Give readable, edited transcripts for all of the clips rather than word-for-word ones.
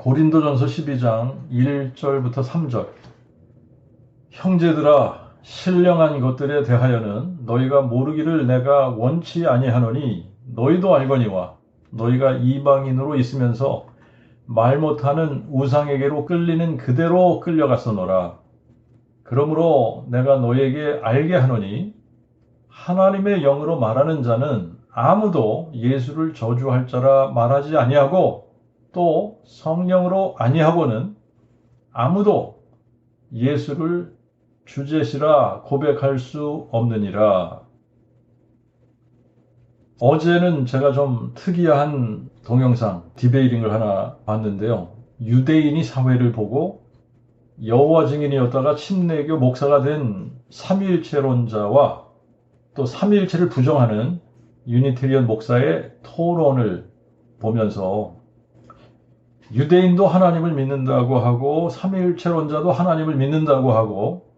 고린도전서 12장 1절부터 3절. 형제들아, 신령한 것들에 대하여는 너희가 모르기를 내가 원치 아니하노니 너희도 알거니와 너희가 이방인으로 있으면서 말 못하는 우상에게로 끌리는 그대로 끌려갔었노라. 그러므로 내가 너희에게 알게 하노니 하나님의 영으로 말하는 자는 아무도 예수를 저주할 자라 말하지 아니하고 또 성령으로 아니하고는 아무도 예수를 주제시라 고백할 수 없느니라. 어제는 제가 좀 특이한 동영상 디베이링을 하나 봤는데요. 유대인이 사회를 보고 여호와 증인이었다가 침례교 목사가 된 삼위일체론자와 또 삼위일체를 부정하는 유니테리언 목사의 토론을 보면서 유대인도 하나님을 믿는다고 하고 삼위일체론자도 하나님을 믿는다고 하고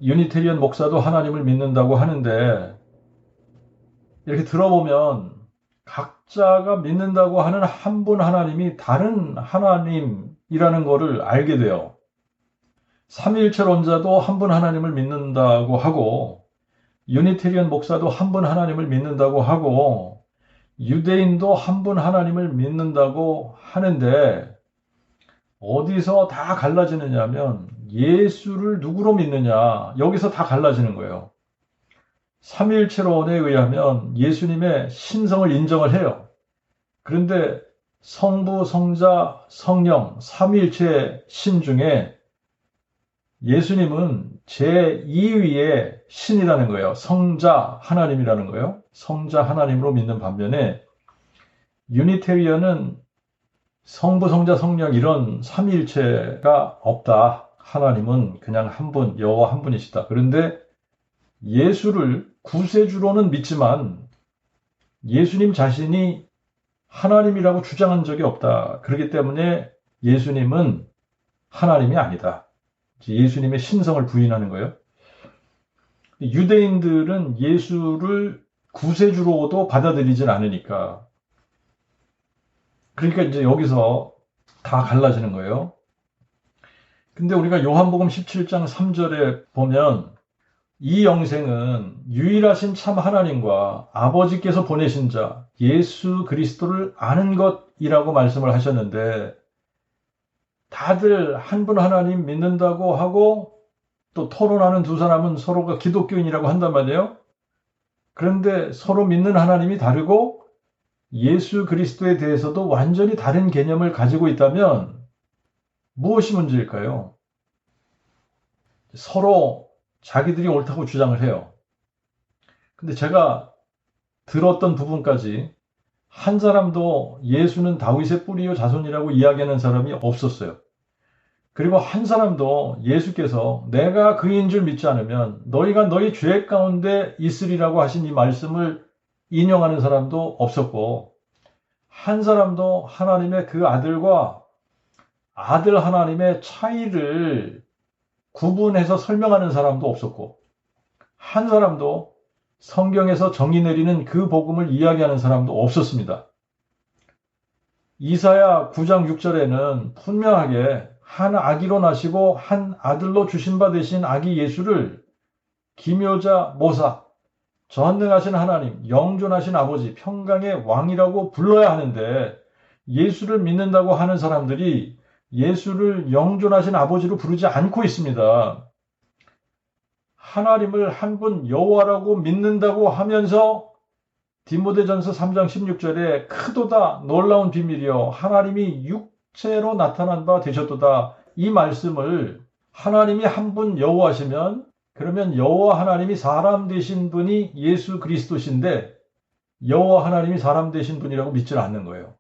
유니테리언 목사도 하나님을 믿는다고 하는데 이렇게 들어보면 각자가 믿는다고 하는 한 분 하나님이 다른 하나님이라는 것을 알게 돼요. 삼위일체론자도 한 분 하나님을 믿는다고 하고 유니테리언 목사도 한 분 하나님을 믿는다고 하고 유대인도 한 분 하나님을 믿는다고 하는데 어디서 다 갈라지느냐 하면 예수를 누구로 믿느냐, 여기서 다 갈라지는 거예요. 삼위일체론에 의하면 예수님의 신성을 인정을 해요. 그런데 성부, 성자, 성령, 삼위일체 신 중에 예수님은 제2위의 신이라는 거예요. 성자 하나님이라는 거예요. 성자 하나님으로 믿는 반면에 유니테리언은 성부, 성자, 성령 이런 삼위일체가 없다. 하나님은 그냥 한 분, 여호와 한 분이시다. 그런데 예수를 구세주로는 믿지만 예수님 자신이 하나님이라고 주장한 적이 없다. 그렇기 때문에 예수님은 하나님이 아니다. 예수님의 신성을 부인하는 거예요. 유대인들은 예수를 구세주로도 받아들이진 않으니까. 그러니까 이제 여기서 다 갈라지는 거예요. 근데 우리가 요한복음 17장 3절에 보면 이 영생은 유일하신 참 하나님과 아버지께서 보내신 자 예수 그리스도를 아는 것이라고 말씀을 하셨는데 다들 한 분 하나님 믿는다고 하고 또 토론하는 두 사람은 서로가 기독교인이라고 한단 말이에요. 그런데 서로 믿는 하나님이 다르고 예수 그리스도에 대해서도 완전히 다른 개념을 가지고 있다면 무엇이 문제일까요? 서로 자기들이 옳다고 주장을 해요. 근데 제가 들었던 부분까지 한 사람도 예수는 다윗의 뿌리요 자손이라고 이야기하는 사람이 없었어요. 그리고 한 사람도 예수께서 내가 그인 줄 믿지 않으면 너희가 너희 죄 가운데 있으리라고 하신 이 말씀을 인용하는 사람도 없었고 한 사람도 하나님의 그 아들과 아들 하나님의 차이를 구분해서 설명하는 사람도 없었고 한 사람도 성경에서 정의 내리는 그 복음을 이야기하는 사람도 없었습니다. 이사야 9장 6절에는 분명하게 한 아기로 나시고 한 아들로 주신 바 되신 아기 예수를 기묘자 모사, 전능하신 하나님, 영존하신 아버지, 평강의 왕이라고 불러야 하는데 예수를 믿는다고 하는 사람들이 예수를 영존하신 아버지로 부르지 않고 있습니다. 하나님을 한 분 여호와라고 믿는다고 하면서 디모데전서 3장 16절에 크도다 놀라운 비밀이요 하나님이 육체로 나타난 바 되셨도다. 이 말씀을 하나님이 한 분 여호와시면 그러면 여호와 하나님이 사람 되신 분이 예수 그리스도신데 여호와 하나님이 사람 되신 분이라고 믿지는 않는 거예요.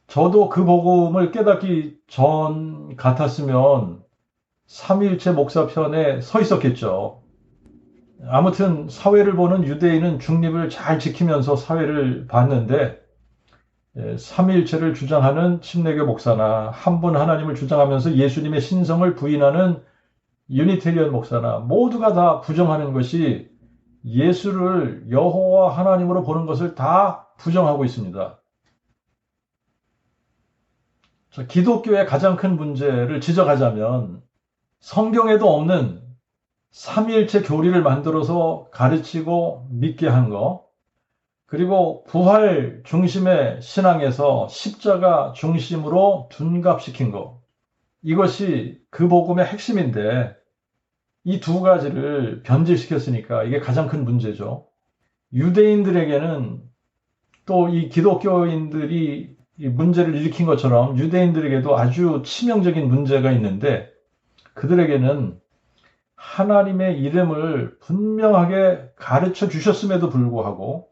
저도 그 복음을 깨닫기 전 같았으면 삼위일체 목사 편에 서 있었겠죠. 아무튼 사회를 보는 유대인은 중립을 잘 지키면서 사회를 봤는데 삼위일체를 주장하는 침례교 목사나 한 분 하나님을 주장하면서 예수님의 신성을 부인하는 유니테리언 목사나 모두가 다 부정하는 것이 예수를 여호와 하나님으로 보는 것을 다 부정하고 있습니다. 기독교의 가장 큰 문제를 지적하자면 성경에도 없는 삼위일체 교리를 만들어서 가르치고 믿게 한 거, 그리고 부활 중심의 신앙에서 십자가 중심으로 둔갑시킨 거, 이것이 그 복음의 핵심인데 이 두 가지를 변질시켰으니까 이게 가장 큰 문제죠. 유대인들에게는 또 이 기독교인들이 이 문제를 일으킨 것처럼 유대인들에게도 아주 치명적인 문제가 있는데 그들에게는 하나님의 이름을 분명하게 가르쳐 주셨음에도 불구하고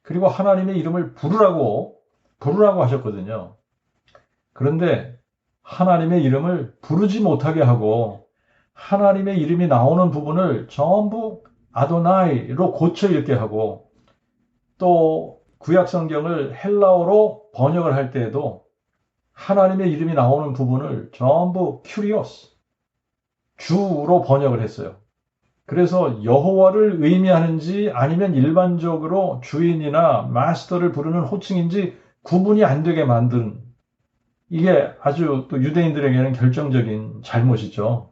그리고 하나님의 이름을 부르라고 하셨거든요. 그런데 하나님의 이름을 부르지 못하게 하고 하나님의 이름이 나오는 부분을 전부 아도나이로 고쳐 읽게 하고 또 구약 성경을 헬라어로 번역을 할 때에도 하나님의 이름이 나오는 부분을 전부 큐리오스, 주로 번역을 했어요. 그래서 여호와를 의미하는지 아니면 일반적으로 주인이나 마스터를 부르는 호칭인지 구분이 안 되게 만든 이게 아주 또 유대인들에게는 결정적인 잘못이죠.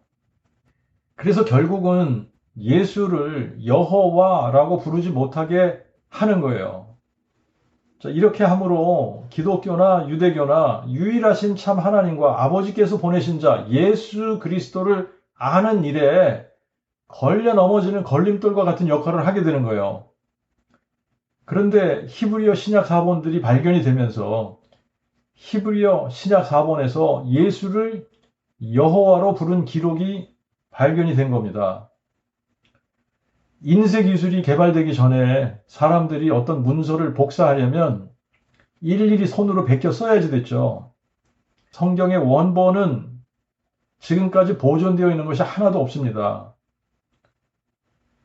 그래서 결국은 예수를 여호와라고 부르지 못하게 하는 거예요. 자, 이렇게 함으로 기독교나 유대교나 유일하신 참 하나님과 아버지께서 보내신 자 예수 그리스도를 아는 일에 걸려 넘어지는 걸림돌과 같은 역할을 하게 되는 거예요. 그런데 히브리어 신약 사본들이 발견이 되면서 히브리어 신약 사본에서 예수를 여호와로 부른 기록이 발견이 된 겁니다. 인쇄 기술이 개발되기 전에 사람들이 어떤 문서를 복사하려면 일일이 손으로 베껴 써야지 됐죠. 성경의 원본은 지금까지 보존되어 있는 것이 하나도 없습니다.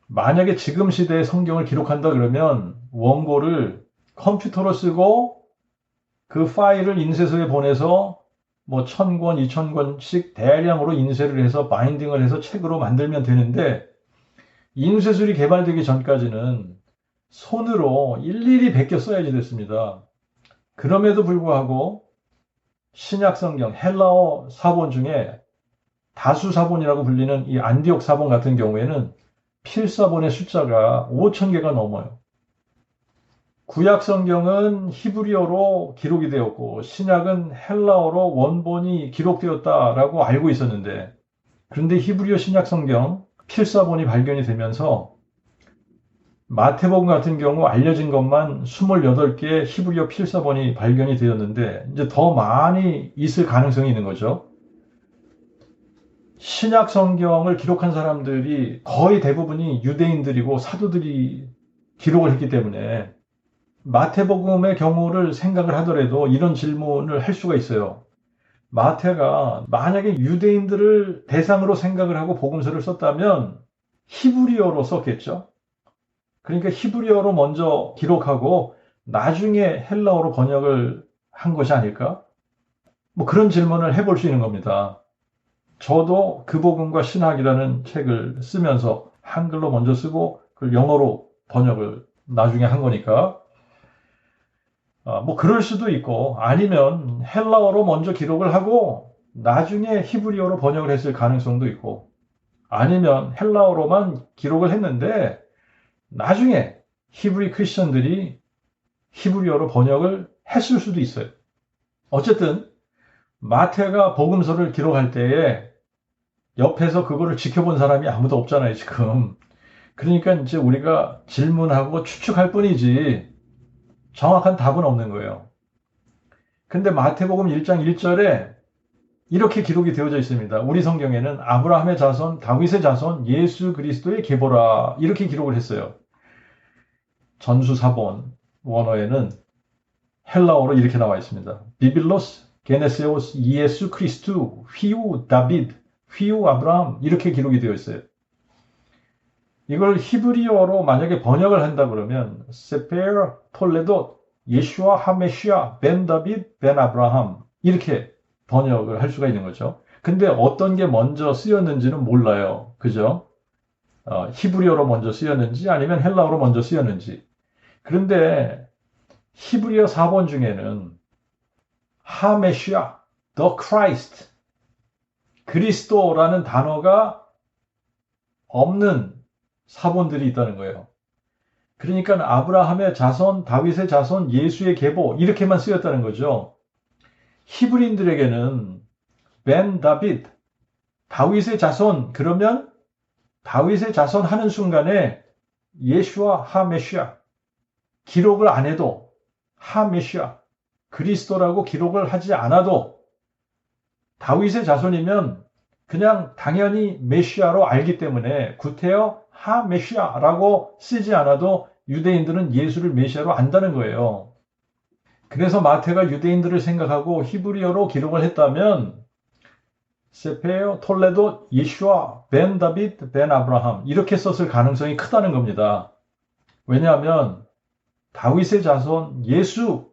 만약에 지금 시대의 성경을 기록한다 그러면 원고를 컴퓨터로 쓰고 그 파일을 인쇄소에 보내서 뭐 1000권, 2000권씩 대량으로 인쇄를 해서 바인딩을 해서 책으로 만들면 되는데 인쇄술이 개발되기 전까지는 손으로 일일이 베껴 써야지 됐습니다. 그럼에도 불구하고 신약 성경 헬라어 사본 중에 다수 사본이라고 불리는 이 안디옥 사본 같은 경우에는 필사본의 숫자가 5000개가 넘어요. 구약 성경은 히브리어로 기록이 되었고 신약은 헬라어로 원본이 기록되었다라고 알고 있었는데 그런데 히브리어 신약 성경 필사본이 발견이 되면서 마태복음 같은 경우 알려진 것만 28개의 히브리어 필사본이 발견이 되었는데 이제 더 많이 있을 가능성이 있는 거죠. 신약 성경을 기록한 사람들이 거의 대부분이 유대인들이고 사도들이 기록을 했기 때문에 마태복음의 경우를 생각을 하더라도 이런 질문을 할 수가 있어요. 마태가 만약에 유대인들을 대상으로 생각을 하고 복음서를 썼다면 히브리어로 썼겠죠. 그러니까 히브리어로 먼저 기록하고 나중에 헬라어로 번역을 한 것이 아닐까? 뭐 그런 질문을 해볼 수 있는 겁니다. 저도 그 복음과 신학이라는 책을 쓰면서 한글로 먼저 쓰고 그걸 영어로 번역을 나중에 한 거니까 뭐 그럴 수도 있고 아니면 헬라어로 먼저 기록을 하고 나중에 히브리어로 번역을 했을 가능성도 있고 아니면 헬라어로만 기록을 했는데 나중에 히브리 크리스천들이 히브리어로 번역을 했을 수도 있어요. 어쨌든 마태가 복음서를 기록할 때에 옆에서 그거를 지켜본 사람이 아무도 없잖아요, 지금. 그러니까 이제 우리가 질문하고 추측할 뿐이지 정확한 답은 없는 거예요. 근데 마태복음 1장 1절에 이렇게 기록이 되어져 있습니다. 우리 성경에는 아브라함의 자손, 다윗의 자손, 예수 그리스도의 계보라 이렇게 기록을 했어요. 전수사본 원어에는 헬라어로 이렇게 나와 있습니다. 비빌로스 게네세오스 예수 크리스투 휘우 다비드 휘우 아브라함 이렇게 기록이 되어 있어요. 이걸 히브리어로 만약에 번역을 한다 그러면 세페르 톨레도 예슈아 하메시아 벤 다비드 벤 아브라함 이렇게 번역을 할 수가 있는 거죠. 근데 어떤 게 먼저 쓰였는지는 몰라요. 그죠? 히브리어로 먼저 쓰였는지 아니면 헬라어로 먼저 쓰였는지. 그런데 히브리어 사본 중에는 하메시아 the Christ, 그리스도라는 단어가 없는 사본들이 있다는 거예요. 그러니까 아브라함의 자손, 다윗의 자손, 예수의 계보 이렇게만 쓰였다는 거죠. 히브리인들에게는 벤 다빗, 다윗의 자손 그러면 다윗의 자손 하는 순간에 예슈아 하메시아 기록을 안 해도 하메시아 그리스도라고 기록을 하지 않아도 다윗의 자손이면 그냥 당연히 메시아로 알기 때문에 구태여 하메시아라고 쓰지 않아도 유대인들은 예수를 메시아로 안다는 거예요. 그래서 마태가 유대인들을 생각하고 히브리어로 기록을 했다면 세페어 톨레도 예슈아 벤 다빗 벤 아브라함 이렇게 썼을 가능성이 크다는 겁니다. 왜냐하면 다윗의 자손 예수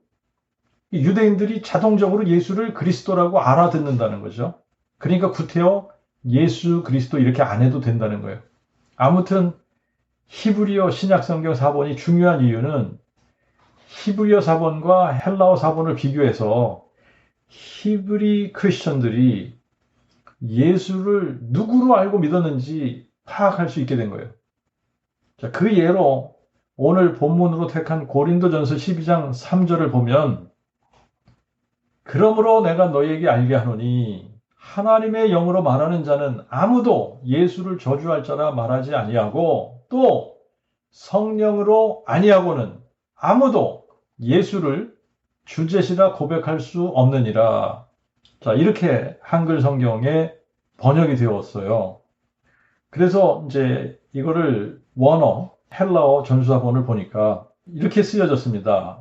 유대인들이 자동적으로 예수를 그리스도라고 알아듣는다는 거죠. 그러니까 구태여 예수 그리스도 이렇게 안 해도 된다는 거예요. 아무튼 히브리어 신약성경 사본이 중요한 이유는 히브리어 사본과 헬라어 사본을 비교해서 히브리 크리스천들이 예수를 누구로 알고 믿었는지 파악할 수 있게 된 거예요. 자, 그 예로 오늘 본문으로 택한 고린도전서 12장 3절을 보면 그러므로 내가 너희에게 알게 하노니 하나님의 영으로 말하는 자는 아무도 예수를 저주할 자라 말하지 아니하고 또 성령으로 아니하고는 아무도 예수를 주제시라 고백할 수 없느니라. 자, 이렇게 한글 성경에 번역이 되었어요. 그래서 이제 이거를 원어, 헬라어 전수사본을 보니까 이렇게 쓰여졌습니다.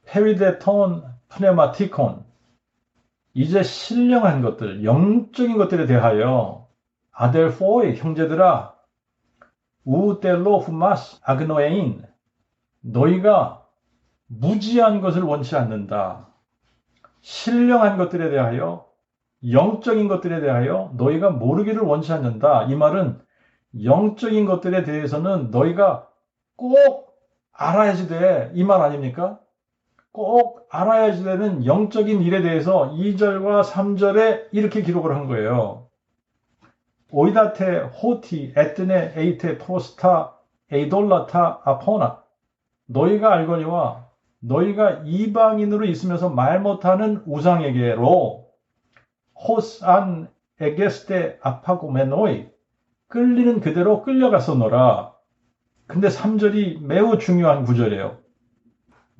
페리데톤 프네마티콘 이제 신령한 것들, 영적인 것들에 대하여 아델포이 형제들아 우델로 후마스 아그노에인 너희가 무지한 것을 원치 않는다. 신령한 것들에 대하여 영적인 것들에 대하여 너희가 모르기를 원치 않는다. 이 말은 영적인 것들에 대해서는 너희가 꼭 알아야지 돼. 이 말 아닙니까? 꼭 알아야지 되는 영적인 일에 대해서 2절과 3절에 이렇게 기록을 한 거예요. 오이다테 호티 에뜨네 에이테 프로스타 에이돌라타 아포나 너희가 알거니와 너희가 이방인으로 있으면서 말 못하는 우상에게로 호스안 에게스테 아파고메노이 끌리는 그대로 끌려갔었노라. 근데 3절이 매우 중요한 구절이에요.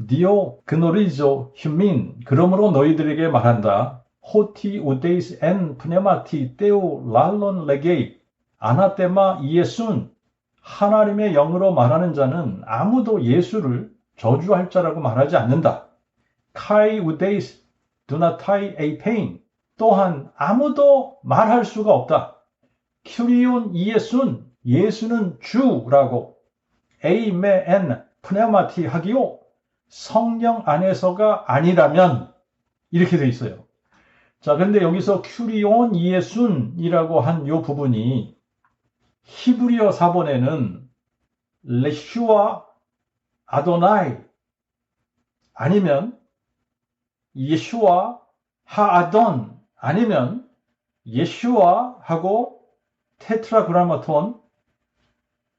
디오 그노리조 휴민 그러므로 너희들에게 말한다. 호티 우데이스 엔 프네마티 떼오 랄론 레게이 아나테마 이예순 하나님의 영으로 말하는 자는 아무도 예수를 저주할 자라고 말하지 않는다. 카이 우데이스 두나타이 에이페인 또한 아무도 말할 수가 없다. 큐리온 이예순 예수는 주라고 에이메엔 프네마티 하기요 성령 안에서가 아니라면 이렇게 돼 있어요. 자, 근데 여기서 큐리온 이예순이라고 한 이 부분이 히브리어 사본에는 레슈아 아도나이 아니면 예슈아 하아돈 아니면 예슈아하고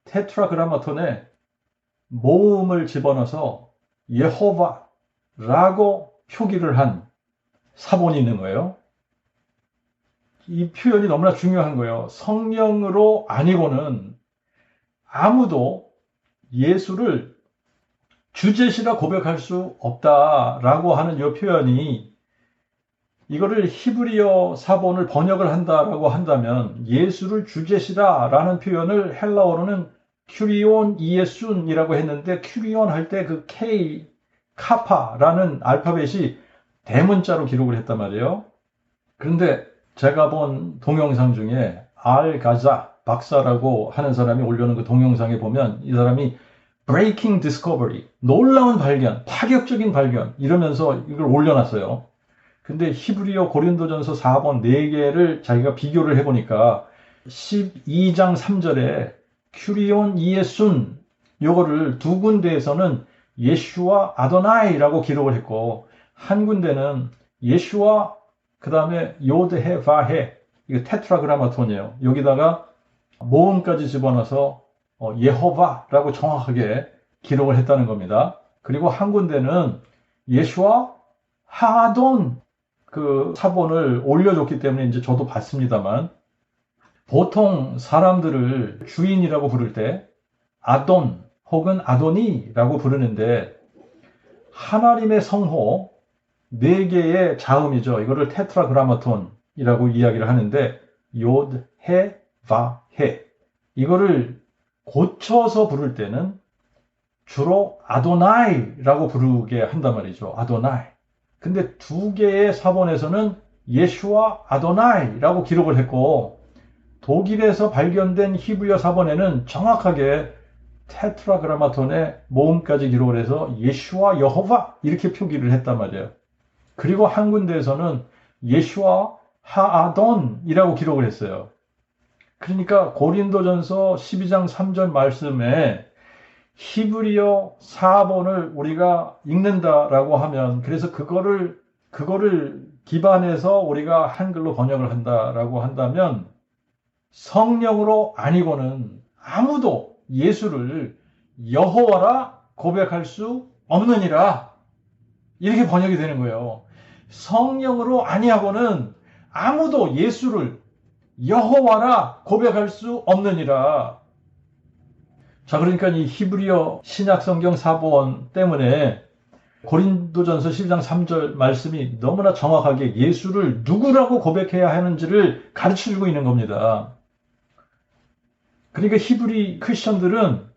테트라그라마톤에 모음을 집어넣어서 예호바라고 표기를 한 사본이 있는 거예요. 이 표현이 너무나 중요한 거예요. 성령으로 아니고는 아무도 예수를 주제시라 고백할 수 없다라고 하는 이 표현이 이거를 히브리어 사본을 번역을 한다라고 한다면 예수를 주제시라라는 표현을 헬라어로는 큐리온 이예순이라고 했는데 큐리온 할 때 그 K 카파라는 알파벳이 대문자로 기록을 했단 말이에요. 그런데 제가 본 동영상 중에 알가자 박사라고 하는 사람이 올려놓은 그 동영상에 보면 이 사람이 breaking discovery 놀라운 발견, 파격적인 발견 이러면서 이걸 올려놨어요. 근데 히브리어 고린도전서 4번 4개를 자기가 비교를 해보니까 12장 3절에 큐리온 이예순 요거를 두 군데에서는 예슈아 아도나이라고 기록을 했고 한 군데는 예슈아 그 다음에 요드해, 바해. 이거 테트라그라마톤이에요. 여기다가 모음까지 집어넣어서 예호바라고 정확하게 기록을 했다는 겁니다. 그리고 한 군데는 예슈아 하돈 그 사본을 올려줬기 때문에 이제 저도 봤습니다만, 보통 사람들을 주인이라고 부를 때 아돈 혹은 아도니라고 부르는데, 하나님의 성호 4개의 자음이죠. 이거를 테트라그라마톤이라고 이야기를 하는데, 요드, 해, 바, 해. 이거를 고쳐서 부를 때는 주로 아도나이라고 부르게 한단 말이죠. 아도나이. 근데 2개의 사본에서는 예슈아 아도나이라고 기록을 했고, 독일에서 발견된 히브리어 사본에는 정확하게 테트라그라마톤의 모음까지 기록을 해서 예슈아 여호와 이렇게 표기를 했단 말이에요. 그리고 한 군데에서는 예슈아 하아돈이라고 기록을 했어요. 그러니까 고린도전서 12장 3절 말씀에 히브리어 사본을 우리가 읽는다라고 하면, 그래서 그거를 기반해서 우리가 한글로 번역을 한다라고 한다면, 성령으로 아니고는 아무도 예수를 여호와라 고백할 수 없느니라, 이렇게 번역이 되는 거예요. 성령으로 아니하고는 아무도 예수를 여호와라 고백할 수 없느니라. 자, 그러니까 이 히브리어 신약성경 사본 때문에 고린도전서 12장 3절 말씀이 너무나 정확하게 예수를 누구라고 고백해야 하는지를 가르쳐주고 있는 겁니다. 그러니까 히브리 크리스천들은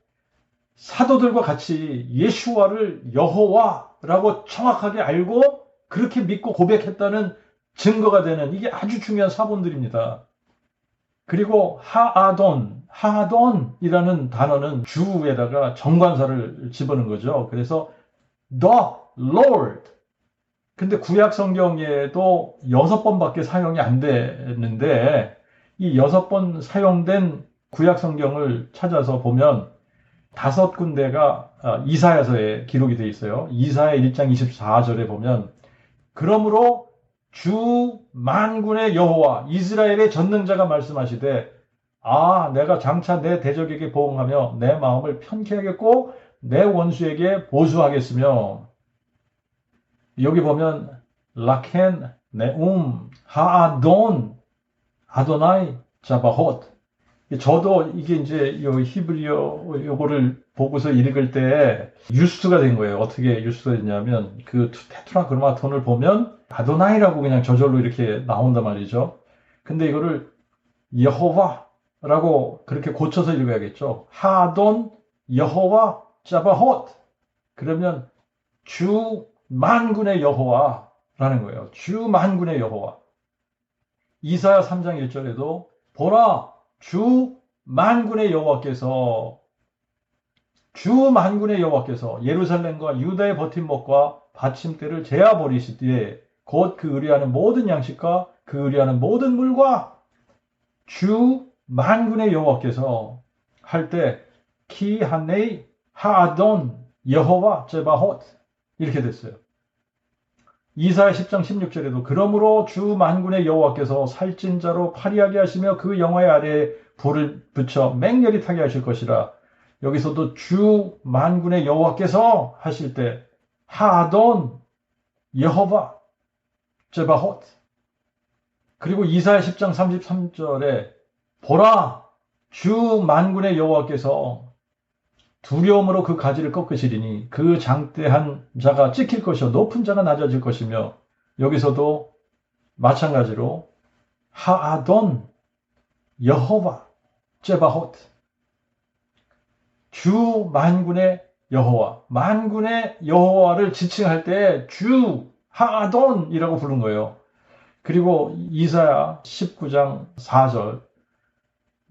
사도들과 같이 예수와를 여호와라고 정확하게 알고 그렇게 믿고 고백했다는 증거가 되는, 이게 아주 중요한 사본들입니다. 그리고 하아돈이라는 단어는 주에다가 정관사를 집어넣은 거죠. 그래서 the Lord. 근데 구약 성경에도 6번밖에 사용이 안 되는데, 이 6번 사용된 구약 성경을 찾아서 보면 5군데가 이사야서에 기록이 되어 있어요. 이사야 1장 24절에 보면, 그러므로 주 만군의 여호와 이스라엘의 전능자가 말씀하시되, 내가 장차 내 대적에게 보응하며 내 마음을 편케 하겠고 내 원수에게 보수하겠으며. 여기 보면 라켄 네움 하아돈 아도나이 자바흳. 저도 이게 이제 요 히브리어 요거를 보고서 읽을 때 유스가 된 거예요. 어떻게 유스가 됐냐면, 그 테트라그라마톤을 보면 아도나이라고 그냥 저절로 이렇게 나온단 말이죠. 근데 이거를 여호와라고 그렇게 고쳐서 읽어야겠죠. 하돈 여호와 자바흳. 그러면 주 만군의 여호와라는 거예요. 주 만군의 여호와. 이사야 3장 1절에도 보라 주 만군의 여호와께서 예루살렘과 유다의 버팀목과 받침대를 제하 버리시되 곧 그 의뢰하는 모든 양식과 그 의뢰하는 모든 물과 주 만군의 여호와께서 할 때 키하네이 하아돈 여호와 제바흳 이렇게 됐어요. 이사야 10장 16절에도 그러므로 주 만군의 여호와께서 살찐 자로 파리하게 하시며 그 영화의 아래에 불을 붙여 맹렬히 타게 하실 것이라. 여기서도 주 만군의 여호와께서 하실 때 하아돈 여호와 제바흳. 그리고 이사야 10장 33절에 보라 주 만군의 여호와께서 두려움으로 그 가지를 꺾으시리니 그 장대한 자가 찍힐 것이요 높은 자가 낮아질 것이며. 여기서도 마찬가지로 하아돈 여호와 제바흳. 주 만군의 여호와, 만군의 여호와를 지칭할 때 주 하아돈이라고 부른 거예요. 그리고 이사야 19장 4절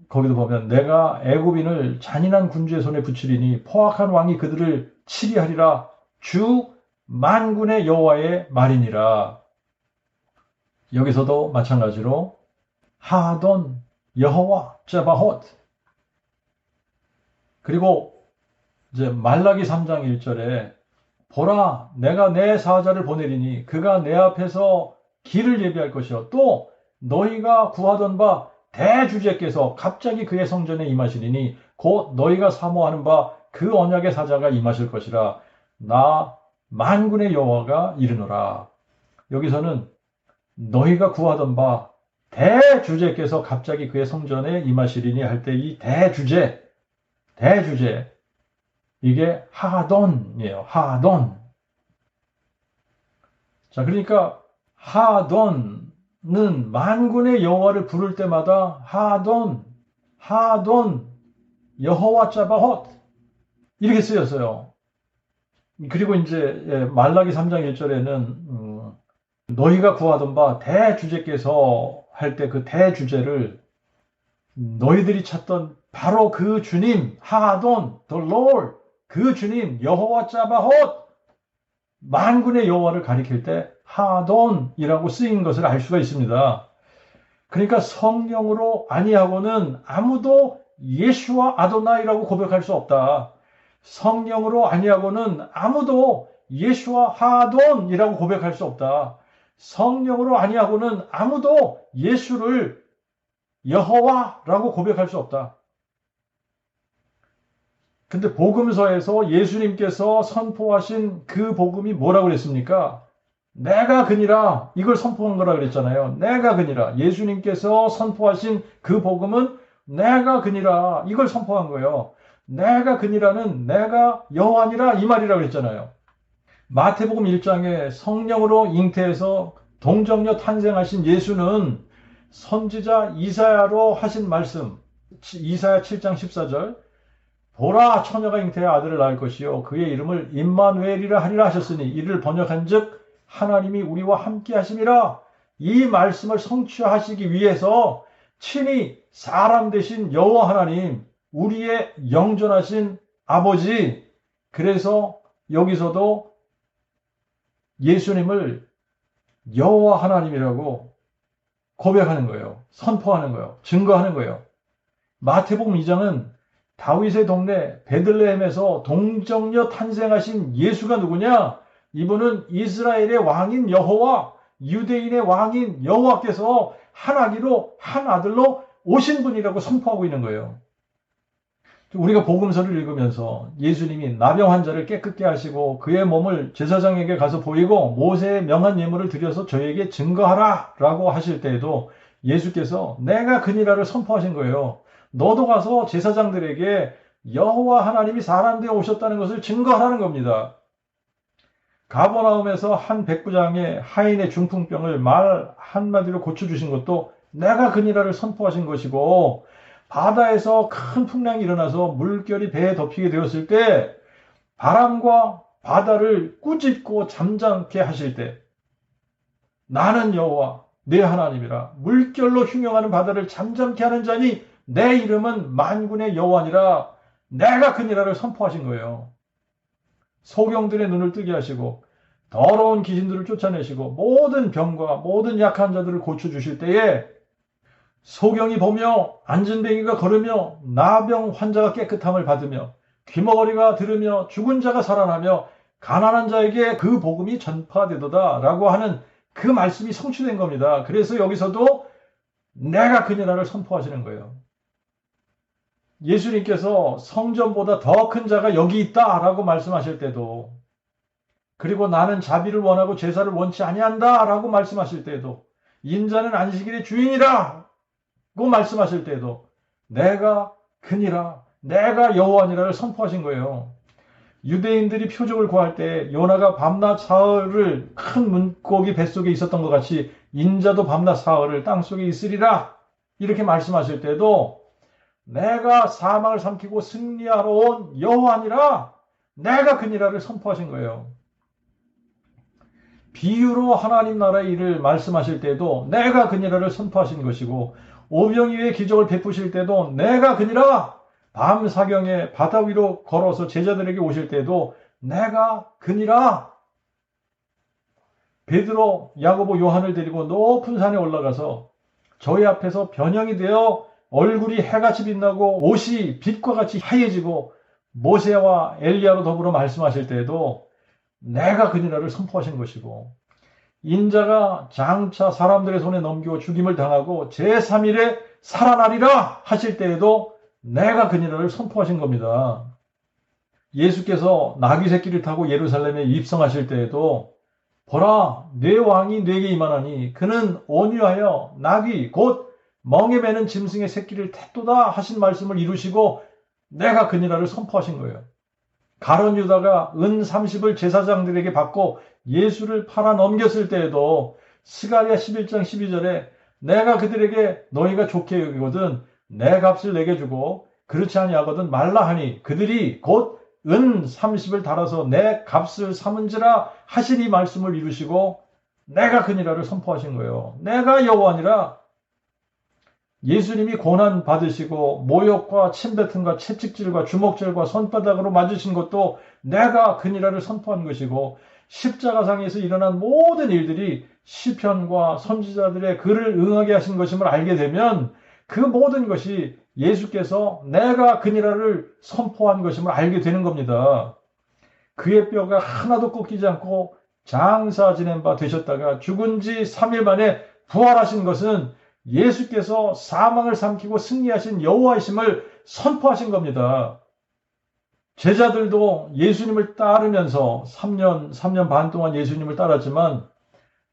거기도 보면 내가 애굽인을 잔인한 군주의 손에 붙이리니 포악한 왕이 그들을 치리하리라. 주 만군의 여호와의 말이니라. 여기서도 마찬가지로 하돈 여호와 제바흳. 그리고 이제 말라기 3장 1절에 보라 내가 내 사자를 보내리니 그가 내 앞에서 길을 예비할 것이요 또 너희가 구하던 바 대주제께서 갑자기 그의 성전에 임하시리니 곧 너희가 사모하는 바 그 언약의 사자가 임하실 것이라. 나 만군의 여호와가 이르노라. 여기서는 너희가 구하던 바 대주제께서 갑자기 그의 성전에 임하시리니 할 때 이 대주제 이게 하돈이에요. 하돈. 자, 그러니까 하돈은 만군의 여호와를 부를 때마다 하돈 여호와 짜바헛 이렇게 쓰였어요. 그리고 이제 말라기 3장 1절에는 너희가 구하던 바 대주제께서 할 때 그 대주제를 너희들이 찾던 바로 그 주님 하돈 the Lord 그 주님 여호와 짜바헛 만군의 여호와를 가리킬 때 하돈이라고 쓰인 것을 알 수가 있습니다. 그러니까 성령으로 아니하고는 아무도 예수와 아도나이라고 고백할 수 없다. 성령으로 아니하고는 아무도 예수와 하돈이라고 고백할 수 없다. 성령으로 아니하고는 아무도 예수를 여호와라고 고백할 수 없다. 근데 복음서에서 예수님께서 선포하신 그 복음이 뭐라고 그랬습니까? 내가 그니라 이걸 선포한 거라 그랬잖아요. 내가 그니라. 예수님께서 선포하신 그 복음은 내가 그니라 이걸 선포한 거예요. 내가 그니라는 내가 여호와니라 이 말이라고 그랬잖아요. 마태복음 1장에 성령으로 잉태해서 동정녀 탄생하신 예수는 선지자 이사야로 하신 말씀 이사야 7장 14절 보라 처녀가 잉태해 아들을 낳을 것이요 그의 이름을 임마누엘이라 하리라 하셨으니 이를 번역한즉 하나님이 우리와 함께 하심이라. 이 말씀을 성취하시기 위해서 친히 사람 되신 여호와 하나님 우리의 영존하신 아버지 그래서 여기서도 예수님을 여호와 하나님이라고 고백하는 거예요. 선포하는 거예요. 증거하는 거예요. 마태복음 2장은 다윗의 동네 베들레헴에서 동정녀 탄생하신 예수가 누구냐? 이분은 이스라엘의 왕인 여호와, 유대인의 왕인 여호와께서 한 아기로 한 아들로 오신 분이라고 선포하고 있는 거예요. 우리가 복음서를 읽으면서 예수님이 나병 환자를 깨끗게 하시고 그의 몸을 제사장에게 가서 보이고 모세의 명한 예물을 드려서 저에게 증거하라 라고 하실 때에도 예수께서 내가 그니라를 선포하신 거예요. 너도 가서 제사장들에게 여호와 하나님이 사람 되어 오셨다는 것을 증거하라는 겁니다. 가버나움에서 한 백부장의 하인의 중풍병을 말 한마디로 고쳐주신 것도 내가 그니라를 선포하신 것이고 바다에서 큰 풍랑이 일어나서 물결이 배에 덮이게 되었을 때 바람과 바다를 꾸짖고 잠잠케 하실 때 나는 여호와 내 하나님이라 물결로 흉용하는 바다를 잠잠케 하는 자니 내 이름은 만군의 여호와니라 내가 그니라를 선포하신 거예요. 소경들의 눈을 뜨게 하시고 더러운 귀신들을 쫓아내시고 모든 병과 모든 약한 자들을 고쳐주실 때에 소경이 보며 안진뱅이가 걸으며 나병 환자가 깨끗함을 받으며 귀머거리가 들으며 죽은 자가 살아나며 가난한 자에게 그 복음이 전파되도다 라고 하는 그 말씀이 성취된 겁니다. 그래서 여기서도 내가 그니라를 선포하시는 거예요. 예수님께서 성전보다 더 큰 자가 여기 있다 라고 말씀하실 때도 그리고 나는 자비를 원하고 제사를 원치 아니한다 라고 말씀하실 때도 인자는 안식일의 주인이라 고 말씀하실 때도 내가 그니라 내가 여호와니라를 선포하신 거예요. 유대인들이 표적을 구할 때 요나가 밤낮 사흘을 큰 물고기 뱃속에 있었던 것 같이 인자도 밤낮 사흘을 땅속에 있으리라 이렇게 말씀하실 때도 내가 사망을 삼키고 승리하러 온 여호와니라 내가 그니라를 선포하신 거예요. 비유로 하나님 나라의 일을 말씀하실 때도 내가 그니라를 선포하신 것이고 오병이어의 기적을 베푸실 때도 내가 그니라 밤 사경에 바다 위로 걸어서 제자들에게 오실 때도 내가 그니라 베드로, 야고보, 요한을 데리고 높은 산에 올라가서 저희 앞에서 변형이 되어 얼굴이 해같이 빛나고 옷이 빛과 같이 하얘지고 모세와 엘리야로 더불어 말씀하실 때에도 내가 그니라를 선포하신 것이고 인자가 장차 사람들의 손에 넘기고 죽임을 당하고 제3일에 살아나리라 하실 때에도 내가 그니라를 선포하신 겁니다. 예수께서 나귀 새끼를 타고 예루살렘에 입성하실 때에도 보라 내 왕이 내게 임하나니 그는 온유하여 나귀 곧 멍에 매는 짐승의 새끼를 텄도다 하신 말씀을 이루시고 내가 그니라를 선포하신 거예요. 가룟 유다가 은 30을 제사장들에게 받고 예수를 팔아 넘겼을 때에도 스가랴 11장 12절에 내가 그들에게 너희가 좋게 여기거든 내 값을 내게 주고 그렇지 아니하거든 말라 하니 그들이 곧 은 30을 달아서 내 값을 삼은지라 하신 이 말씀을 이루시고 내가 그니라를 선포하신 거예요. 내가 여호와니라. 예수님이 고난 받으시고 모욕과 침뱉음과 채찍질과 주먹질과 손바닥으로 맞으신 것도 내가 그니라를 선포한 것이고 십자가상에서 일어난 모든 일들이 시편과 선지자들의 글을 응하게 하신 것임을 알게 되면 그 모든 것이 예수께서 내가 그니라를 선포한 것임을 알게 되는 겁니다. 그의 뼈가 하나도 꺾이지 않고 장사 지낸 바 되셨다가 죽은 지 3일 만에 부활하신 것은 예수께서 사망을 삼키고 승리하신 여호와이심을 선포하신 겁니다. 제자들도 예수님을 따르면서 3년 반 동안 예수님을 따랐지만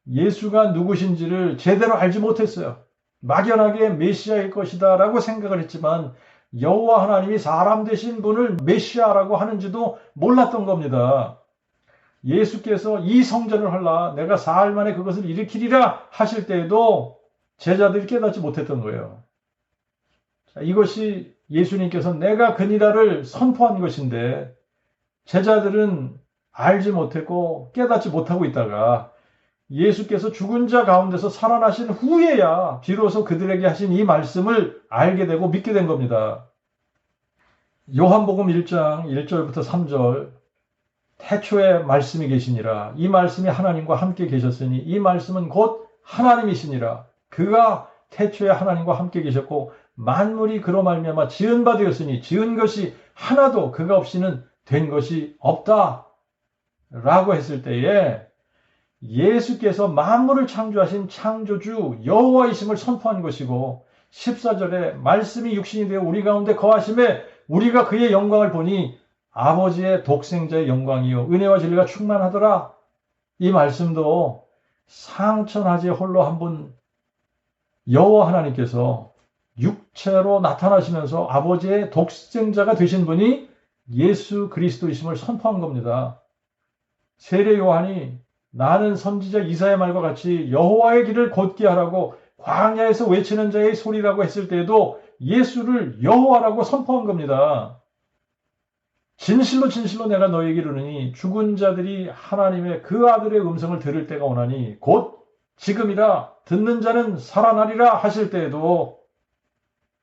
예수가 누구신지를 제대로 알지 못했어요. 막연하게 메시아일 것이다 라고 생각을 했지만 여호와 하나님이 사람 되신 분을 메시아라고 하는지도 몰랐던 겁니다. 예수께서 이 성전을 헐라 내가 사흘 만에 그것을 일으키리라 하실 때에도 제자들이 깨닫지 못했던 거예요. 이것이 예수님께서 내가 그니라를 선포한 것인데 제자들은 알지 못했고 깨닫지 못하고 있다가 예수께서 죽은 자 가운데서 살아나신 후에야 비로소 그들에게 하신 이 말씀을 알게 되고 믿게 된 겁니다. 요한복음 1장 1절부터 3절 태초에 말씀이 계시니라 이 말씀이 하나님과 함께 계셨으니 이 말씀은 곧 하나님이시니라 그가 태초에 하나님과 함께 계셨고 만물이 그로 말미암아 지은 바 되었으니 지은 것이 하나도 그가 없이는 된 것이 없다 라고 했을 때에 예수께서 만물을 창조하신 창조주 여호와이심을 선포한 것이고 14절에 말씀이 육신이 되어 우리 가운데 거하심에 우리가 그의 영광을 보니 아버지의 독생자의 영광이요 은혜와 진리가 충만하더라. 이 말씀도 상천하지 홀로 한 분 여호와 하나님께서 육체로 나타나시면서 아버지의 독생자가 되신 분이 예수 그리스도이심을 선포한 겁니다. 세례 요한이 나는 선지자 이사야의 말과 같이 여호와의 길을 곧게 하라고 광야에서 외치는 자의 소리라고 했을 때에도 예수를 여호와라고 선포한 겁니다. 진실로 진실로 내가 너희에게 이르노니 죽은 자들이 하나님의 그 아들의 음성을 들을 때가 오나니 곧 지금이라 듣는 자는 살아나리라 하실 때에도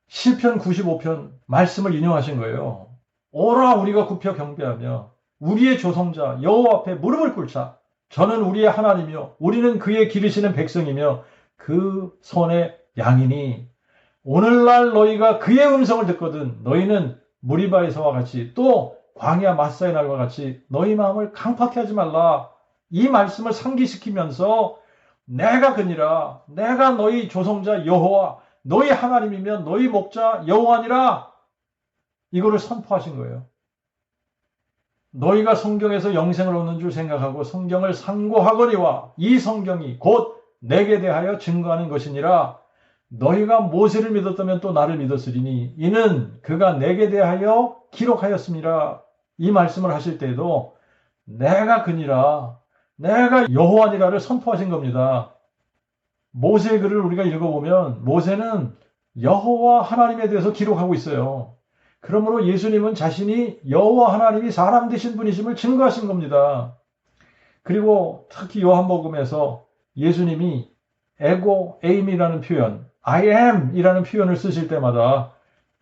시편 95편 말씀을 인용하신 거예요. 오라 우리가 굽혀 경배하며 우리의 조성자 여호와 앞에 무릎을 꿇자. 저는 우리의 하나님이요 우리는 그의 기르시는 백성이며 그 손의 양이니 오늘날 너희가 그의 음성을 듣거든 너희는 무리바에서와 같이 또 광야 마사의 날과 같이 너희 마음을 강팍해 하지 말라. 이 말씀을 상기시키면서 내가 그니라 내가 너희 조성자 여호와 너희 하나님이며 너희 목자 여호와니라 이거를 선포하신 거예요. 너희가 성경에서 영생을 얻는 줄 생각하고 성경을 상고하거니와 이 성경이 곧 내게 대하여 증거하는 것이니라. 너희가 모세를 믿었다면 또 나를 믿었으리니 이는 그가 내게 대하여 기록하였습니다. 이 말씀을 하실 때에도 내가 그니라 내가 여호와니라를 선포하신 겁니다. 모세의 글을 우리가 읽어보면 모세는 여호와 하나님에 대해서 기록하고 있어요. 그러므로 예수님은 자신이 여호와 하나님이 사람 되신 분이심을 증거하신 겁니다. 그리고 특히 요한복음에서 예수님이 에고 에임이라는 표현, I am 이라는 표현을 쓰실 때마다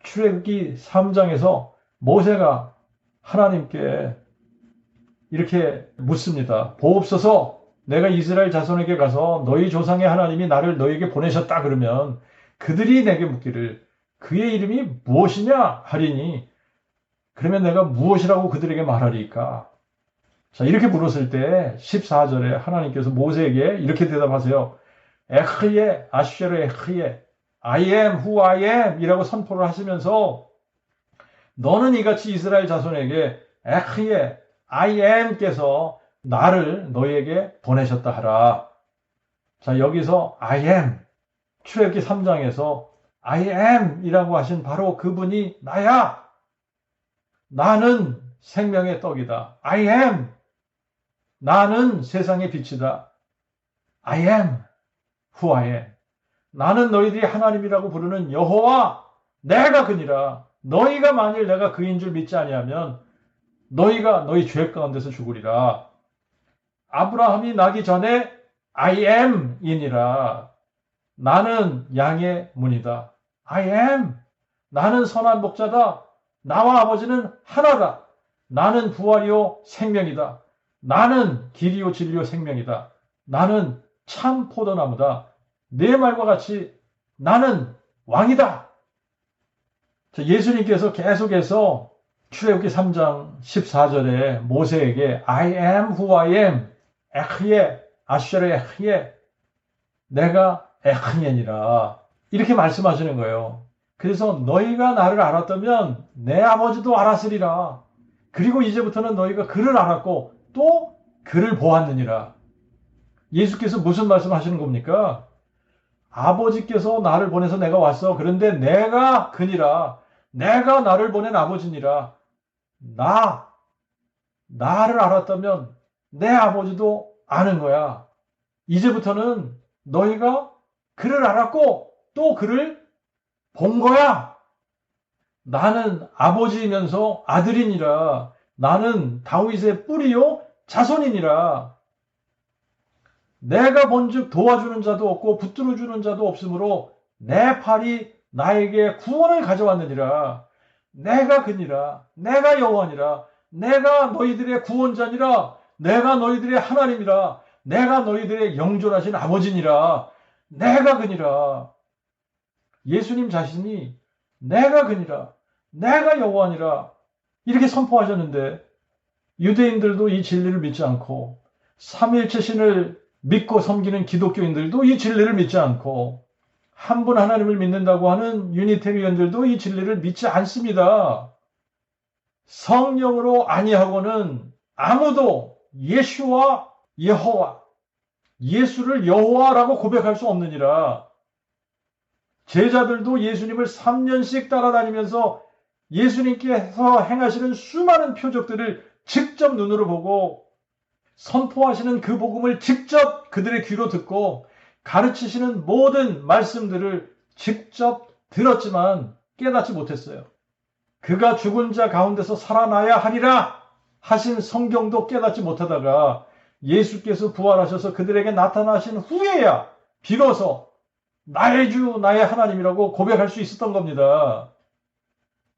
출애굽기 3장에서 모세가 하나님께 이렇게 묻습니다. 보옵소서 내가 이스라엘 자손에게 가서 너희 조상의 하나님이 나를 너희에게 보내셨다 그러면 그들이 내게 묻기를 그의 이름이 무엇이냐 하리니 그러면 내가 무엇이라고 그들에게 말하리까? 자, 이렇게 물었을 때 14절에 하나님께서 모세에게 이렇게 대답하세요. 에흐예 아슈르 에흐예 I am who I am 이라고 선포를 하시면서 너는 이같이 이스라엘 자손에게 에흐예 I am께서 나를 너희에게 보내셨다 하라. 자, 여기서 I am 출애굽기 3장에서 I am 이라고 하신 바로 그분이 나야. 나는 생명의 떡이다. I am. 나는 세상의 빛이다. I am who I am. 나는 너희들이 하나님이라고 부르는 여호와 내가 그니라. 너희가 만일 내가 그인 줄 믿지 아니하면 너희가 너희 죄 가운데서 죽으리라. 아브라함이 나기 전에 I am 이니라. 나는 양의 문이다. I am. 나는 선한 목자다. 나와 아버지는 하나다. 나는 부활이요 생명이다. 나는 길이요 진리요 생명이다. 나는 참 포도나무다. 내 말과 같이 나는 왕이다. 예수님께서 계속해서 출애굽기 3장 14절에 모세에게 I am who I am 에흐예 아슈르 에흐예 내가 에흐니니라 이렇게 말씀하시는 거예요. 그래서 너희가 나를 알았다면 내 아버지도 알았으리라. 그리고 이제부터는 너희가 그를 알았고 또 그를 보았느니라. 예수께서 무슨 말씀하시는 겁니까? 아버지께서 나를 보내서 내가 왔어. 그런데 내가 그니라. 내가 나를 보낸 아버지니라. 나를 알았다면 내 아버지도 아는 거야. 이제부터는 너희가 그를 알았고 또 그를 본 거야. 나는 아버지이면서 아들이니라. 나는 다윗의 뿌리요 자손이니라. 내가 본즉 도와주는 자도 없고 붙들어주는 자도 없으므로 내 팔이 나에게 구원을 가져왔느니라. 내가 그니라. 내가 여호와니라. 내가 너희들의 구원자니라. 내가 너희들의 하나님이라. 내가 너희들의 영존하신 아버지니라. 내가 그니라. 예수님 자신이 내가 그니라. 내가 여호와니라. 이렇게 선포하셨는데 유대인들도 이 진리를 믿지 않고 삼위일체 신을 믿고 섬기는 기독교인들도 이 진리를 믿지 않고 한 분 하나님을 믿는다고 하는 유니테리언들도 이 진리를 믿지 않습니다. 성령으로 아니하고는 아무도 예수와 여호와, 예수를 여호와라고 고백할 수 없느니라. 제자들도 예수님을 3년씩 따라다니면서 예수님께서 행하시는 수많은 표적들을 직접 눈으로 보고 선포하시는 그 복음을 직접 그들의 귀로 듣고 가르치시는 모든 말씀들을 직접 들었지만 깨닫지 못했어요. 그가 죽은 자 가운데서 살아나야 하리라 하신 성경도 깨닫지 못하다가 예수께서 부활하셔서 그들에게 나타나신 후에야 비로소 나의 주 나의 하나님이라고 고백할 수 있었던 겁니다.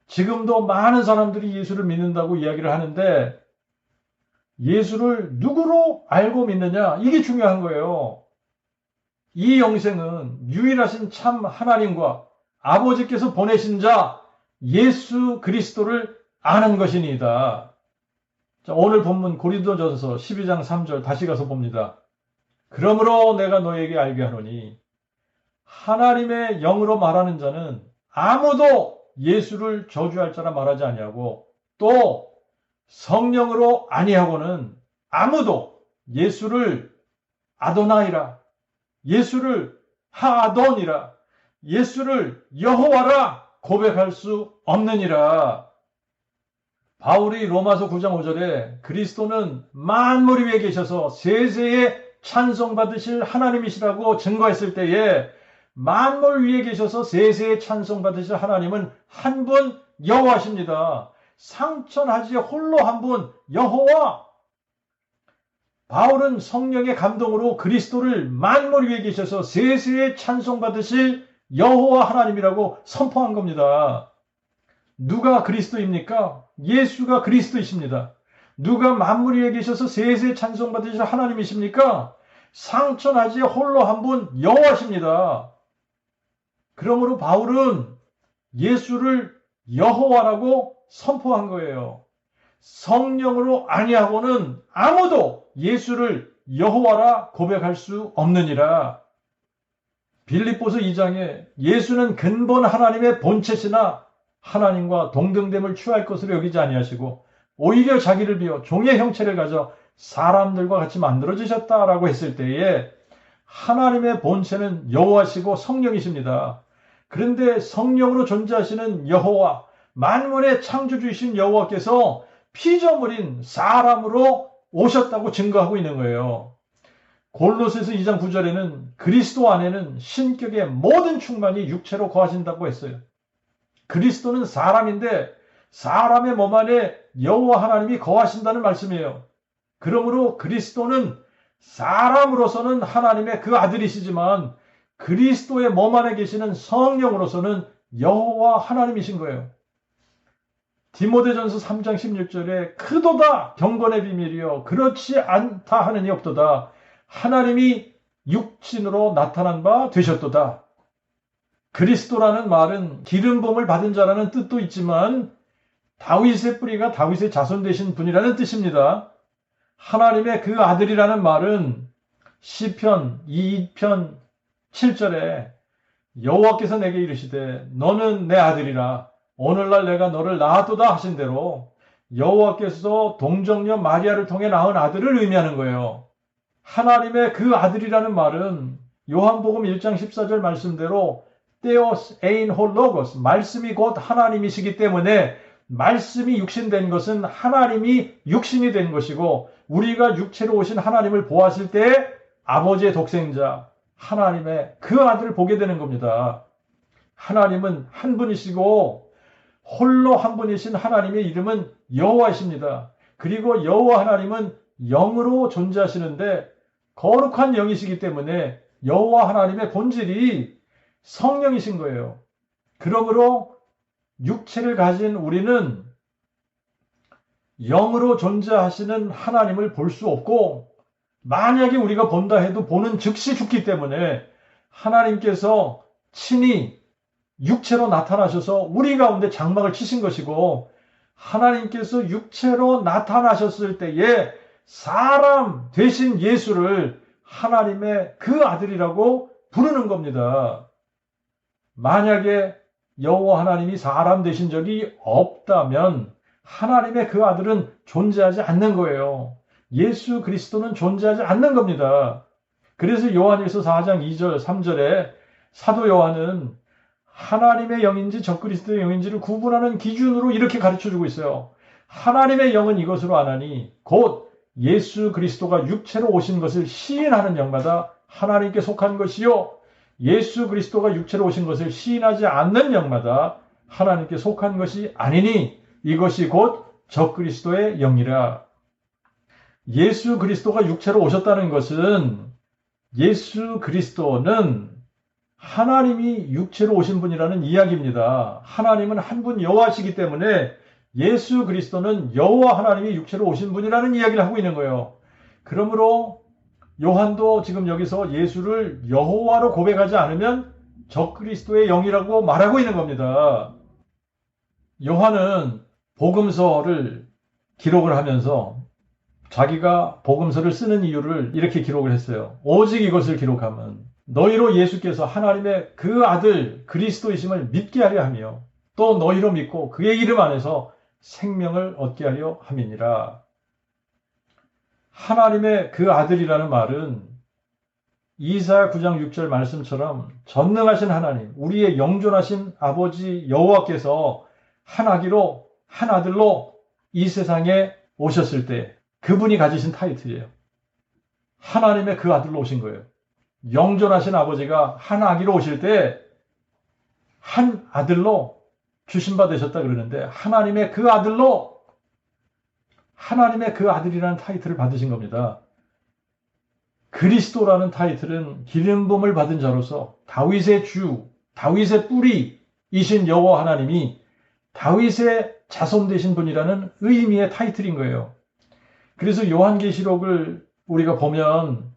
지금도 많은 사람들이 예수를 믿는다고 이야기를 하는데 예수를 누구로 알고 믿느냐 이게 중요한 거예요. 이 영생은 유일하신 참 하나님과 아버지께서 보내신 자 예수 그리스도를 아는 것이니이다. 자, 오늘 본문 고린도전서 12장 3절 다시 가서 봅니다. 그러므로 내가 너에게 알게 하노니 하나님의 영으로 말하는 자는 아무도 예수를 저주할 자라 말하지 아니하고 또 성령으로 아니하고는 아무도 예수를 아도나이라, 예수를 하아돈이라, 예수를 여호와라 고백할 수 없느니라. 바울이 로마서 9장 5절에 그리스도는 만물 위에 계셔서 세세에 찬송받으실 하나님이시라고 증거했을 때에 만물 위에 계셔서 세세에 찬송받으실 하나님은 한 분 여호와십니다. 상천하지 홀로 한 분 여호와. 바울은 성령의 감동으로 그리스도를 만물 위에 계셔서 세세에 찬송받으실 여호와 하나님이라고 선포한 겁니다. 누가 그리스도입니까? 예수가 그리스도이십니다. 누가 만물 위에 계셔서 세세에 찬송받으실 하나님이십니까? 상천하지 홀로 한 분 여호와십니다. 그러므로 바울은 예수를 여호와라고 선포한 거예요. 성령으로 아니하고는 아무도 예수를 여호와라 고백할 수 없느니라. 빌립보서 2장에 예수는 근본 하나님의 본체시나 하나님과 동등됨을 취할 것으로 여기지 아니하시고 오히려 자기를 비워 종의 형체를 가져 사람들과 같이 만들어지셨다라고 했을 때에 하나님의 본체는 여호와시고 성령이십니다. 그런데 성령으로 존재하시는 여호와, 만물의 창조주이신 여호와께서 피조물인 사람으로 오셨다고 증거하고 있는 거예요. 골로새서 2장 9절에는 그리스도 안에는 신격의 모든 충만이 육체로 거하신다고 했어요. 그리스도는 사람인데 사람의 몸 안에 여호와 하나님이 거하신다는 말씀이에요. 그러므로 그리스도는 사람으로서는 하나님의 그 아들이시지만 그리스도의 몸 안에 계시는 성령으로서는 여호와 하나님이신 거예요. 디모데전서 3장 16절에 크도다 경건의 비밀이요 그렇지 않다 하느니 없도다. 하나님이 육신으로 나타난 바 되셨도다. 그리스도라는 말은 기름 부음을 받은 자라는 뜻도 있지만 다윗의 뿌리가 다윗의 자손 되신 분이라는 뜻입니다. 하나님의 그 아들이라는 말은 시편 2편 7절에 여호와께서 내게 이르시되 너는 내 아들이라 오늘날 내가 너를 낳았도다 하신 대로 여호와께서 동정녀 마리아를 통해 낳은 아들을 의미하는 거예요. 하나님의 그 아들이라는 말은 요한복음 1장 14절 말씀대로 Theos ein ho logos, 말씀이 곧 하나님이시기 때문에 말씀이 육신된 것은 하나님이 육신이 된 것이고 우리가 육체로 오신 하나님을 보았을 때 아버지의 독생자 하나님의 그 아들을 보게 되는 겁니다. 하나님은 한 분이시고 홀로 한 분이신 하나님의 이름은 여호와이십니다. 그리고 여호와 하나님은 영으로 존재하시는데 거룩한 영이시기 때문에 여호와 하나님의 본질이 성령이신 거예요. 그러므로 육체를 가진 우리는 영으로 존재하시는 하나님을 볼 수 없고 만약에 우리가 본다 해도 보는 즉시 죽기 때문에 하나님께서 친히 육체로 나타나셔서 우리 가운데 장막을 치신 것이고 하나님께서 육체로 나타나셨을 때에 사람 되신 예수를 하나님의 그 아들이라고 부르는 겁니다. 만약에 여호와 하나님이 사람 되신 적이 없다면 하나님의 그 아들은 존재하지 않는 거예요. 예수 그리스도는 존재하지 않는 겁니다. 그래서 요한일서 4장 2절 3절에 사도 요한은 하나님의 영인지 적그리스도의 영인지를 구분하는 기준으로 이렇게 가르쳐주고 있어요. 하나님의 영은 이것으로 아나니 곧 예수 그리스도가 육체로 오신 것을 시인하는 영마다 하나님께 속한 것이요 예수 그리스도가 육체로 오신 것을 시인하지 않는 영마다 하나님께 속한 것이 아니니 이것이 곧 적그리스도의 영이라. 예수 그리스도가 육체로 오셨다는 것은 예수 그리스도는 하나님이 육체로 오신 분이라는 이야기입니다. 하나님은 한 분 여호와시기 때문에 예수 그리스도는 여호와 하나님이 육체로 오신 분이라는 이야기를 하고 있는 거예요. 그러므로 요한도 지금 여기서 예수를 여호와로 고백하지 않으면 적그리스도의 영이라고 말하고 있는 겁니다. 요한은 복음서를 기록을 하면서 자기가 복음서를 쓰는 이유를 이렇게 기록을 했어요. 오직 이것을 기록하면 너희로 예수께서 하나님의 그 아들 그리스도이심을 믿게 하려 하며 또 너희로 믿고 그의 이름 안에서 생명을 얻게 하려 함이니라. 하나님의 그 아들이라는 말은 이사야 9장 6절 말씀처럼 전능하신 하나님, 우리의 영존하신 아버지 여호와께서 한 아기로 한 아들로 이 세상에 오셨을 때 그분이 가지신 타이틀이에요. 하나님의 그 아들로 오신 거예요. 영존하신 아버지가 한 아기로 오실 때 한 아들로 주신받으셨다 그러는데 하나님의 그 아들로 하나님의 그 아들이라는 타이틀을 받으신 겁니다. 그리스도라는 타이틀은 기름 부음을 받은 자로서 다윗의 주, 다윗의 뿌리이신 여호와 하나님이 다윗의 자손 되신 분이라는 의미의 타이틀인 거예요. 그래서 요한계시록을 우리가 보면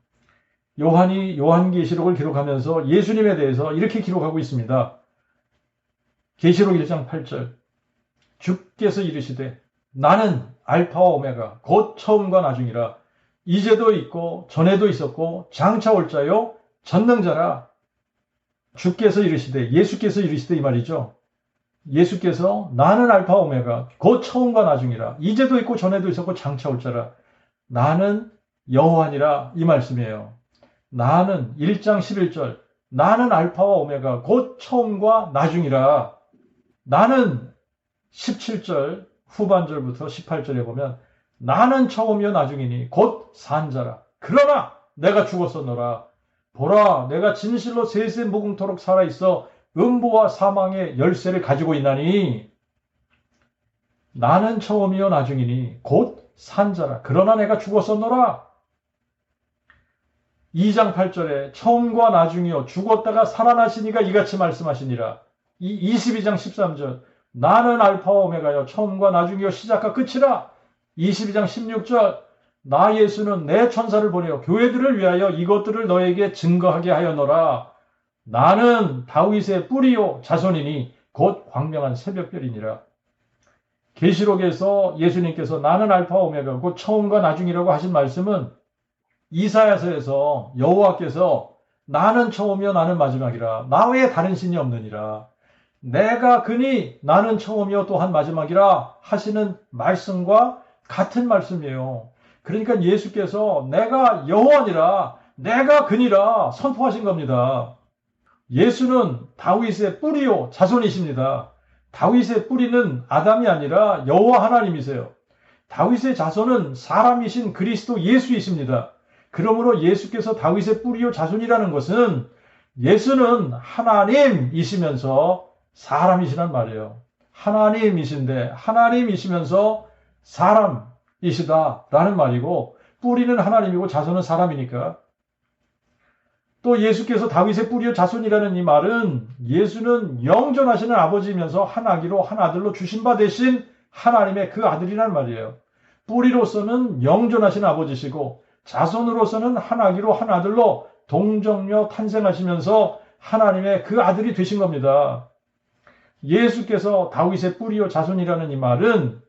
요한이 요한계시록을 기록하면서 예수님에 대해서 이렇게 기록하고 있습니다. 계시록 1장 8절 주께서 이르시되 나는 알파와 오메가 곧 처음과 나중이라. 이제도 있고 전에도 있었고 장차 올 자요 전능자라. 주께서 이르시되, 예수께서 이르시되 이 말이죠. 예수께서 나는 알파와 오메가 곧 처음과 나중이라. 이제도 있고 전에도 있었고 장차 올 자라. 나는 여호와니라, 이 말씀이에요. 나는 1장 11절 나는 알파와 오메가 곧 처음과 나중이라. 나는 17절 후반절부터 18절에 보면 나는 처음이요 나중이니 곧 산자라. 그러나 내가 죽었었노라. 보라, 내가 진실로 세세 무궁토록 살아있어 음부와 사망의 열쇠를 가지고 있나니. 나는 처음이요 나중이니 곧 산자라. 그러나 내가 죽었었노라. 2장 8절에 처음과 나중이요 죽었다가 살아나시니가 이같이 말씀하시니라. 22장 13절 나는 알파와 오메가요 처음과 나중이요 시작과 끝이라. 22장 16절 나 예수는 내 천사를 보내어 교회들을 위하여 이것들을 너에게 증거하게 하였노라. 나는 다윗의 뿌리요 자손이니 곧 광명한 새벽별이니라. 계시록에서 예수님께서 나는 알파와 오메가 곧 처음과 나중이라고 하신 말씀은 이사야서에서 여호와께서 나는 처음이요 나는 마지막이라. 나 외에 다른 신이 없느니라. 내가 그니 나는 처음이요 또한 마지막이라 하시는 말씀과 같은 말씀이에요. 그러니까 예수께서 내가 여호와니라, 내가 그니라 선포하신 겁니다. 예수는 다윗의 뿌리요 자손이십니다. 다윗의 뿌리는 아담이 아니라 여호와 하나님이세요. 다윗의 자손은 사람이신 그리스도 예수이십니다. 그러므로 예수께서 다윗의 뿌리요 자손이라는 것은 예수는 하나님이시면서 사람이시란 말이에요. 하나님이신데 하나님이시면서 사람이시다라는 말이고, 뿌리는 하나님이고 자손은 사람이니까. 또 예수께서 다윗의 뿌리요 자손이라는 이 말은 예수는 영존하시는 아버지이면서 한 아기로 한 아들로 주신 바 되신 하나님의 그 아들이란 말이에요. 뿌리로서는 영존하신 아버지시고 자손으로서는 한 아기로 한 아들로 동정녀 탄생하시면서 하나님의 그 아들이 되신 겁니다. 예수께서 다윗의 뿌리요 자손이라는 이 말은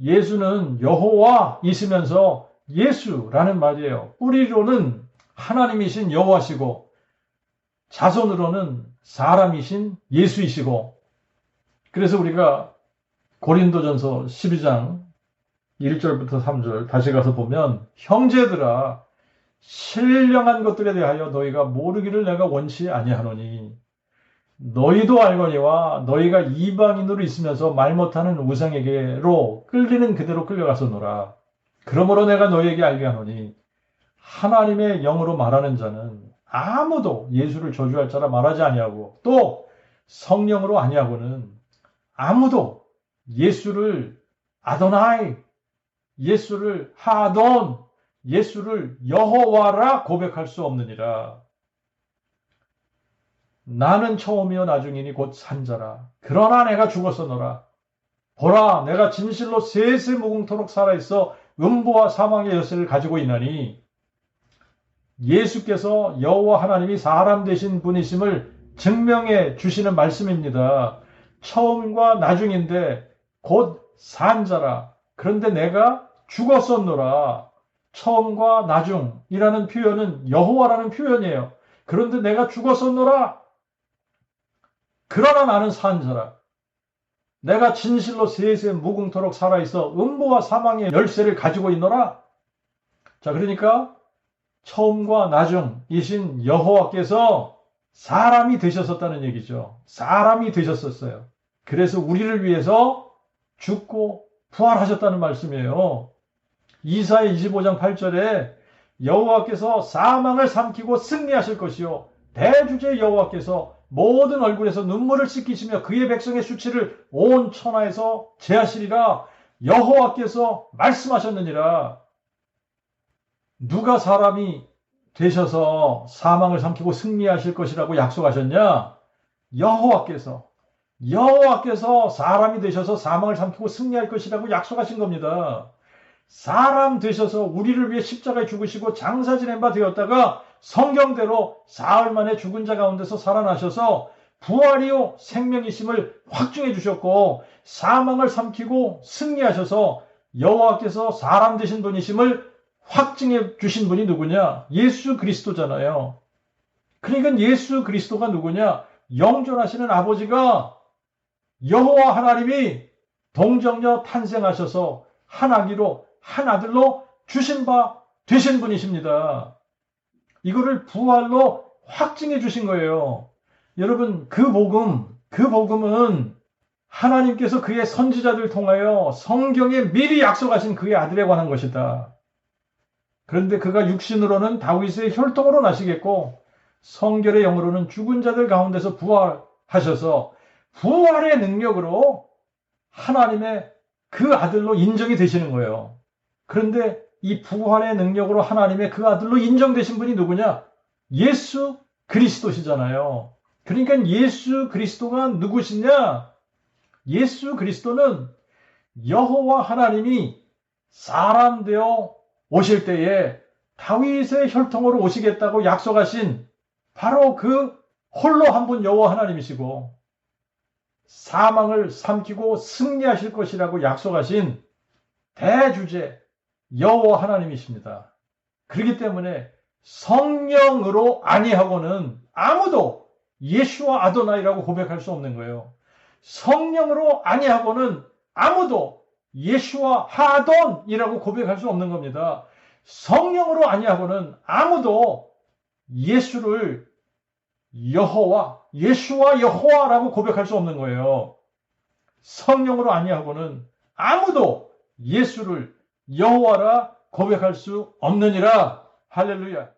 예수는 여호와이시면서 예수라는 말이에요. 뿌리로는 하나님이신 여호와시고 자손으로는 사람이신 예수이시고. 그래서 우리가 고린도전서 12장 1절부터 3절 다시 가서 보면, 형제들아 신령한 것들에 대하여 너희가 모르기를 내가 원치 아니하노니 너희도 알거니와 너희가 이방인으로 있으면서 말 못하는 우상에게로 끌리는 그대로 끌려가서노라. 그러므로 내가 너희에게 알게 하노니 하나님의 영으로 말하는 자는 아무도 예수를 저주할 자라 말하지 아니하고, 또 성령으로 아니하고는 아무도 예수를 아도나이, 예수를 하돈, 예수를 여호와라 고백할 수 없느니라. 나는 처음이요 나중이니 곧 산자라. 그러나 내가 죽었었노라. 보라, 내가 진실로 세세 무궁토록 살아있어 음부와 사망의 열쇠를 가지고 있나니. 예수께서 여호와 하나님이 사람 되신 분이심을 증명해 주시는 말씀입니다. 처음과 나중인데 곧 산자라. 그런데 내가 죽었었노라. 처음과 나중이라는 표현은 여호와라는 표현이에요. 그런데 내가 죽었었노라. 그러나 나는 산자라. 내가 진실로 세세 무궁토록 살아있어 음부와 사망의 열쇠를 가지고 있노라. 자, 그러니까 처음과 나중이신 여호와께서 사람이 되셨었다는 얘기죠. 사람이 되셨었어요. 그래서 우리를 위해서 죽고 부활하셨다는 말씀이에요. 이사야 25장 8절에 여호와께서 사망을 삼키고 승리하실 것이요 대주제 여호와께서 모든 얼굴에서 눈물을 씻기시며 그의 백성의 수치를 온 천하에서 제하시리라. 여호와께서 말씀하셨느니라. 누가 사람이 되셔서 사망을 삼키고 승리하실 것이라고 약속하셨냐? 여호와께서 사람이 되셔서 사망을 삼키고 승리할 것이라고 약속하신 겁니다. 사람 되셔서 우리를 위해 십자가에 죽으시고 장사 지낸 바 되었다가 성경대로 사흘 만에 죽은 자 가운데서 살아나셔서 부활이요 생명이심을 확증해 주셨고, 사망을 삼키고 승리하셔서 여호와께서 사람 되신 분이심을 확증해 주신 분이 누구냐? 예수 그리스도잖아요. 그러니까 예수 그리스도가 누구냐? 영존하시는 아버지가 여호와 하나님이 동정녀 탄생하셔서 한 아기로 한 아들로 주신 바 되신 분이십니다. 이거를 부활로 확증해 주신 거예요. 여러분, 그 복음은 하나님께서 그의 선지자들 통하여 성경에 미리 약속하신 그의 아들에 관한 것이다. 그런데 그가 육신으로는 다윗의 혈통으로 나시겠고 성결의 영으로는 죽은 자들 가운데서 부활하셔서 부활의 능력으로 하나님의 그 아들로 인정이 되시는 거예요. 그런데 이 부활의 능력으로 하나님의 그 아들로 인정되신 분이 누구냐? 예수 그리스도시잖아요. 그러니까 예수 그리스도가 누구시냐? 예수 그리스도는 여호와 하나님이 사람 되어 오실 때에 다윗의 혈통으로 오시겠다고 약속하신 바로 그 홀로 한 분 여호와 하나님이시고 사망을 삼키고 승리하실 것이라고 약속하신 대주제 여호와 하나님이십니다. 그렇기 때문에 성령으로 아니하고는 아무도 예수와 아도나이라고 고백할 수 없는 거예요. 성령으로 아니하고는 아무도 예수와 하돈이라고 고백할 수 없는 겁니다. 성령으로 아니하고는 아무도 예수를 예수와 여호와라고 고백할 수 없는 거예요. 성령으로 아니하고는 아무도 예수를 여호와라 고백할 수 없느니라. 할렐루야.